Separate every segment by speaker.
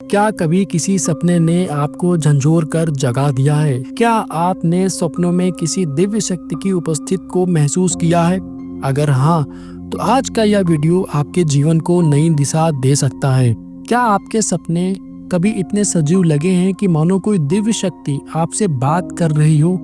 Speaker 1: क्या कभी किसी सपने ने आपको झंझोर कर जगा दिया है? क्या आपने सपनों में किसी दिव्य शक्ति की उपस्थिति को महसूस किया है? अगर हाँ, तो आज का यह वीडियो आपके जीवन को नई दिशा दे सकता है। क्या आपके सपने कभी इतने सजीव लगे हैं कि मानो कोई दिव्य शक्ति आपसे बात कर रही हो?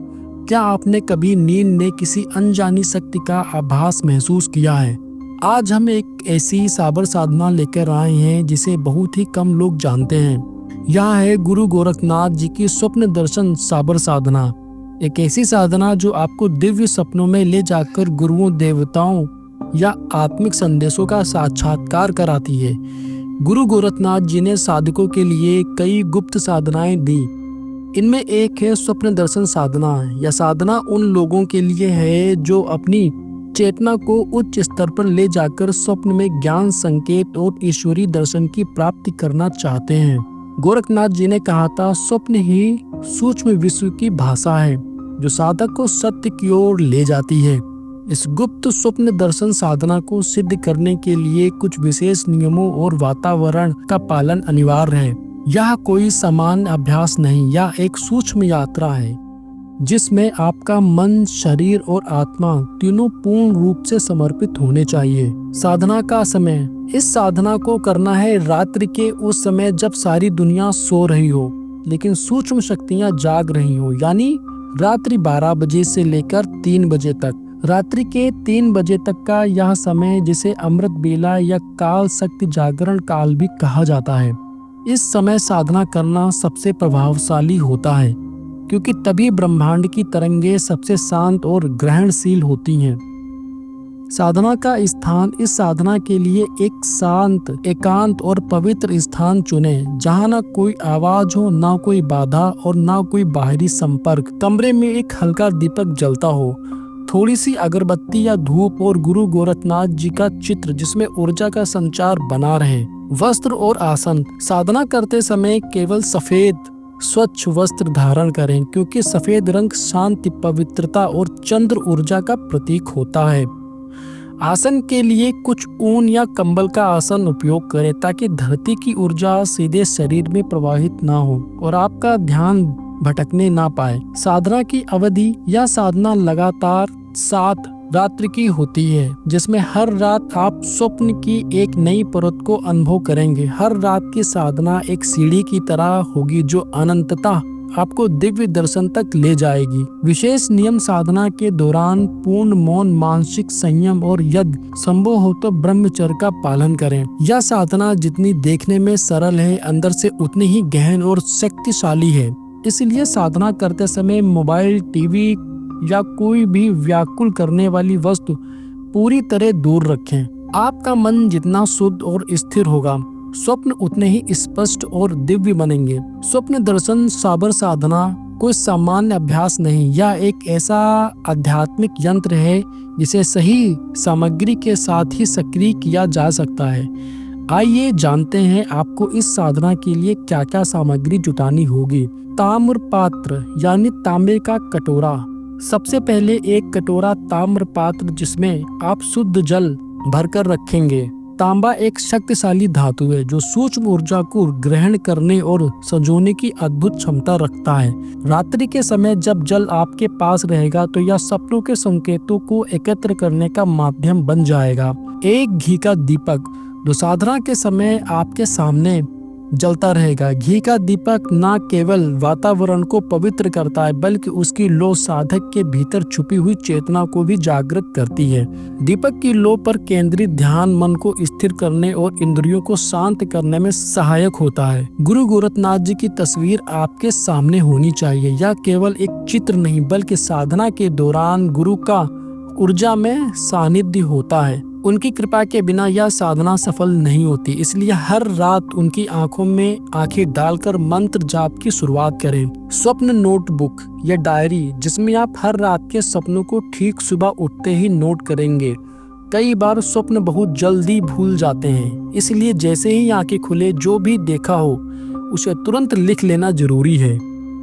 Speaker 1: क्या आपने कभी नींद में किसी अनजानी शक्ति का आभास महसूस किया है? आज हम एक ऐसी साबर साधना लेकर आए हैं जिसे बहुत ही कम लोग जानते हैं। यह है गुरु गोरखनाथ जी की स्वप्न दर्शन साबर साधना। एक ऐसी साधना जो आपको दिव्य सपनों में ले जाकर गुरुओं, देवताओं या आत्मिक संदेशों का साक्षात्कार कराती है। गुरु गोरखनाथ जी ने साधकों के लिए कई गुप्त साधनाएं दी। इनमें एक है स्वप्न दर्शन साधना। यह साधना उन लोगों के लिए है जो अपनी चेतना को उच्च स्तर पर ले जाकर स्वप्न में ज्ञान, संकेत और ईश्वरीय दर्शन की प्राप्ति करना चाहते हैं। गोरखनाथ जी ने कहा था, स्वप्न ही सूक्ष्म विश्व की भाषा है जो साधक को सत्य की ओर ले जाती है। इस गुप्त स्वप्न दर्शन साधना को सिद्ध करने के लिए कुछ विशेष नियमों और वातावरण का पालन अनिवार्य है। यह कोई सामान्य अभ्यास नहीं, यह एक सूक्ष्म यात्रा है जिसमें आपका मन, शरीर और आत्मा तीनों पूर्ण रूप से समर्पित होने चाहिए। साधना का समय, इस साधना को करना है रात्रि के उस समय जब सारी दुनिया सो रही हो लेकिन सूक्ष्म शक्तियां जाग रही हो, यानी रात्रि 12 बजे से लेकर 3 बजे तक। रात्रि के 3 बजे तक का यह समय जिसे अमृत बेला या काल शक्ति जागरण काल भी कहा जाता है। इस समय साधना करना सबसे प्रभावशाली होता है क्योंकि तभी ब्रह्मांड की तरंगें सबसे शांत और ग्रहणशील होती हैं। साधना का स्थान, इस साधना के लिए एक शांत, एकांत और पवित्र स्थान चुनें जहां ना कोई आवाज हो, ना कोई बाधा और ना कोई बाहरी संपर्क। कमरे में एक हल्का दीपक जलता हो, थोड़ी सी अगरबत्ती या धूप और गुरु गोरखनाथ जी का चित्र जिसमें ऊर्जा का संचार बना रहे। वस्त्र और आसन, साधना करते समय केवल सफेद स्वच्छ वस्त्र धारण करें क्योंकि सफेद रंग शांति, पवित्रता और चंद्र ऊर्जा का प्रतीक होता है। आसन के लिए कुछ ऊन या कंबल का आसन उपयोग करें ताकि धरती की ऊर्जा सीधे शरीर में प्रवाहित ना हो और आपका ध्यान भटकने ना पाए। साधना की अवधि, यह साधना लगातार 7 रात्रि की होती है जिसमें हर रात आप स्वप्न की एक नई परत को अनुभव करेंगे। हर रात की साधना एक सीढ़ी की तरह होगी जो अनंतता आपको दिव्य दर्शन तक ले जाएगी। विशेष नियम, साधना के दौरान पूर्ण मौन, मानसिक संयम और यदि संभव हो तो ब्रह्मचर्य का पालन करें। यह साधना जितनी देखने में सरल है, अंदर से उतनी ही गहन और शक्तिशाली है। इसलिए साधना करते समय मोबाइल, टीवी या कोई भी व्याकुल करने वाली वस्तु पूरी तरह दूर रखें। आपका मन जितना शुद्ध और स्थिर होगा, स्वप्न उतने ही स्पष्ट और दिव्य बनेंगे। स्वप्न दर्शन साबर साधना कोई सामान्य अभ्यास नहीं, यह एक ऐसा आध्यात्मिक यंत्र है जिसे सही सामग्री के साथ ही सक्रिय किया जा सकता है। आइए जानते हैं आपको इस साधना के लिए क्या क्या सामग्री जुटानी होगी। ताम्र पात्र यानी तांबे का कटोरा। सबसे पहले एक कटोरा ताम्र पात्र जिसमें आप शुद्ध जल भरकर रखेंगे। तांबा एक शक्तिशाली धातु है जो सूक्ष्म ऊर्जा को ग्रहण करने और संजोने की अद्भुत क्षमता रखता है। रात्रि के समय जब जल आपके पास रहेगा तो यह सपनों के संकेतों को एकत्र करने का माध्यम बन जाएगा। एक घी का दीपक जो साधना के समय आपके सामने जलता रहेगा। घी का दीपक न केवल वातावरण को पवित्र करता है बल्कि उसकी लौ साधक के भीतर छुपी हुई चेतना को भी जागृत करती है। दीपक की लौ पर केंद्रित ध्यान मन को स्थिर करने और इंद्रियों को शांत करने में सहायक होता है। गुरु गोरखनाथ जी की तस्वीर आपके सामने होनी चाहिए। यह केवल एक चित्र नहीं बल्कि साधना के दौरान गुरु का ऊर्जा में सानिध्य होता है। उनकी कृपा के बिना यह साधना सफल नहीं होती, इसलिए हर रात उनकी आंखों में आंखें डालकर मंत्र जाप की शुरुआत करें। स्वप्न नोटबुक या डायरी जिसमें आप हर रात के सपनों को ठीक सुबह उठते ही नोट करेंगे। कई बार स्वप्न बहुत जल्दी भूल जाते हैं, इसलिए जैसे ही आंखें खुले जो भी देखा हो उसे तुरंत लिख लेना जरूरी है।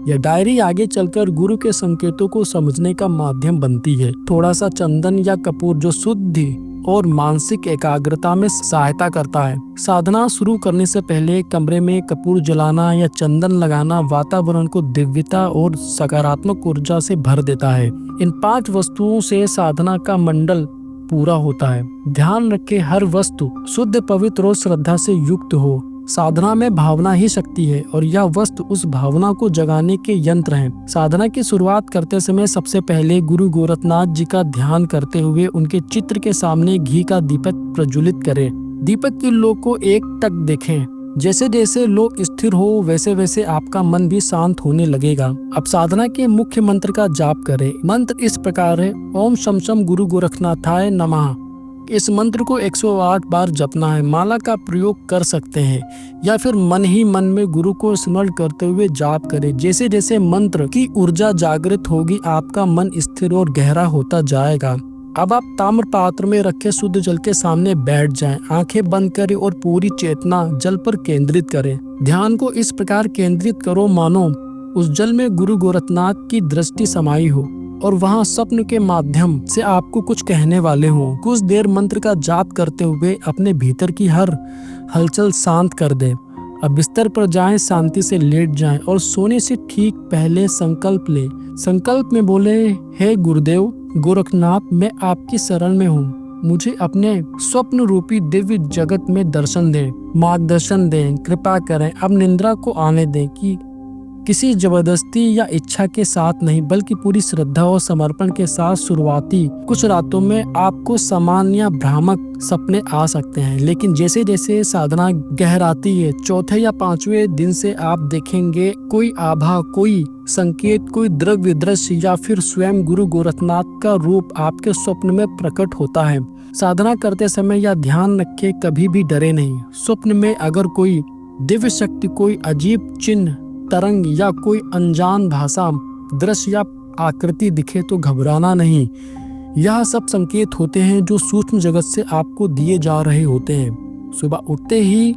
Speaker 1: यह डायरी आगे चलकर गुरु के संकेतों को समझने का माध्यम बनती है। थोड़ा सा चंदन या कपूर जो शुद्धि और मानसिक एकाग्रता में सहायता करता है। साधना शुरू करने से पहले कमरे में कपूर जलाना या चंदन लगाना वातावरण को दिव्यता और सकारात्मक ऊर्जा से भर देता है। इन 5 वस्तुओं से साधना का मंडल पूरा होता है। ध्यान रखें, हर वस्तु शुद्ध, पवित्र और श्रद्धा से युक्त हो। साधना में भावना ही शक्ति है और यह वस्तु उस भावना को जगाने के यंत्र हैं। साधना की शुरुआत करते समय सबसे पहले गुरु गोरखनाथ जी का ध्यान करते हुए उनके चित्र के सामने घी का दीपक प्रज्वलित करें। दीपक की लो को एकटक देखें। जैसे जैसे लोग स्थिर हो वैसे वैसे आपका मन भी शांत होने लगेगा। अब साधना के मुख्य मंत्र का जाप करें। मंत्र इस प्रकार है, ओम शम शम गुरु गोरखनाथाय नमः। इस मंत्र को 108 बार जपना है। माला का प्रयोग कर सकते हैं या फिर मन ही मन में गुरु को स्मरण करते हुए जाप करें। जैसे जैसे मंत्र की ऊर्जा जागृत होगी आपका मन स्थिर और गहरा होता जाएगा। अब आप ताम्र पात्र में रखे शुद्ध जल के सामने बैठ जाएं, आंखें बंद करें और पूरी चेतना जल पर केंद्रित करें। ध्यान को इस प्रकार केंद्रित करो मानो उस जल में गुरु गोरखनाथ की दृष्टि समाई हो और वहां स्वप्न के माध्यम से आपको कुछ कहने वाले हों। कुछ देर मंत्र का जाप करते हुए अपने भीतर की हर हलचल शांत कर दें। अब बिस्तर पर जाएं, शांति से लेट जाएं और सोने से ठीक पहले संकल्प लें। संकल्प में बोले, हे गुरुदेव गोरखनाथ, मैं आपकी शरण में हूँ। मुझे अपने स्वप्न रूपी दिव्य जगत में दर्शन दें, मार्गदर्शन दें, कृपा करें। अब निंद्रा को आने दें कि किसी जबरदस्ती या इच्छा के साथ नहीं, बल्कि पूरी श्रद्धा और समर्पण के साथ। शुरुआती कुछ रातों में आपको समान या भ्रामक सपने आ सकते हैं, लेकिन जैसे जैसे साधना गहराती है, चौथे या 5वें दिन से आप देखेंगे कोई आभा, कोई संकेत, कोई द्रव्य दृश्य या फिर स्वयं गुरु गोरखनाथ का रूप आपके स्वप्न में प्रकट होता है। साधना करते समय यह ध्यान रखें, कभी भी डरे नहीं। स्वप्न में अगर कोई दिव्य शक्ति, कोई अजीब चिन्ह, तरंग या कोई अनजान भाषा, दृश्य या आकृति दिखे तो घबराना नहीं। यह सब संकेत होते हैं जो सूक्ष्म जगत से आपको दिए जा रहे होते हैं। सुबह उठते ही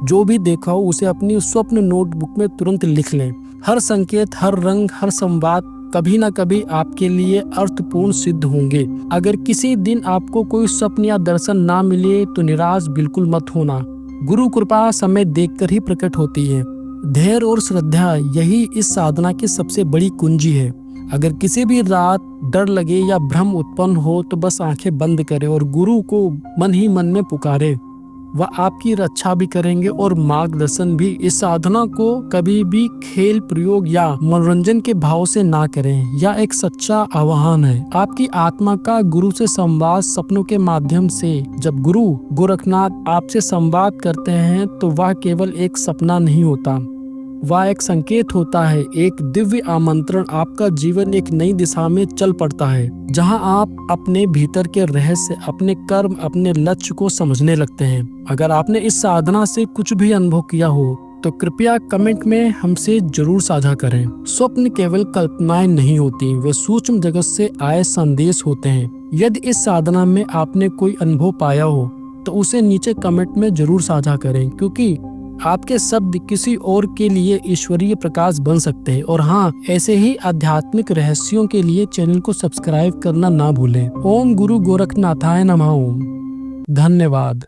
Speaker 1: जो भी देखा हो उसे अपनी स्वप्न नोटबुक में तुरंत लिख लें। हर संकेत, हर रंग, हर संवाद कभी न कभी आपके लिए अर्थपूर्ण सिद्ध होंगे। अगर किसी दिन आपको कोई स्वप्न या दर्शन ना मिले तो निराश बिल्कुल मत होना। गुरु कृपा समय देखकर ही प्रकट होती है। धैर्य और श्रद्धा यही इस साधना की सबसे बड़ी कुंजी है। अगर किसी भी रात डर लगे या भ्रम उत्पन्न हो तो बस आंखें बंद करें और गुरु को मन ही मन में पुकारे। वह आपकी रक्षा भी करेंगे और मार्गदर्शन भी। इस साधना को कभी भी खेल, प्रयोग या मनोरंजन के भाव से ना करें। यह एक सच्चा आह्वान है आपकी आत्मा का गुरु से संवाद सपनों के माध्यम से। जब गुरु गोरखनाथ आपसे संवाद करते हैं तो वह केवल एक सपना नहीं होता, वह एक संकेत होता है, एक दिव्य आमंत्रण। आपका जीवन एक नई दिशा में चल पड़ता है जहां आप अपने भीतर के रहस्य, अपने कर्म, अपने लक्ष्य को समझने लगते हैं। अगर आपने इस साधना से कुछ भी अनुभव किया हो तो कृपया कमेंट में हमसे जरूर साझा करें। स्वप्न केवल कल्पनाएं नहीं होती, वे सूक्ष्म जगत से आए संदेश होते हैं। यदि इस साधना में आपने कोई अनुभव पाया हो तो उसे नीचे कमेंट में जरूर साझा करें, क्योंकि आपके शब्द किसी और के लिए ईश्वरीय प्रकाश बन सकते हैं। और हाँ, ऐसे ही आध्यात्मिक रहस्यों के लिए चैनल को सब्सक्राइब करना ना भूलें। ओम गुरु गोरखनाथाय नमः। ओम। धन्यवाद।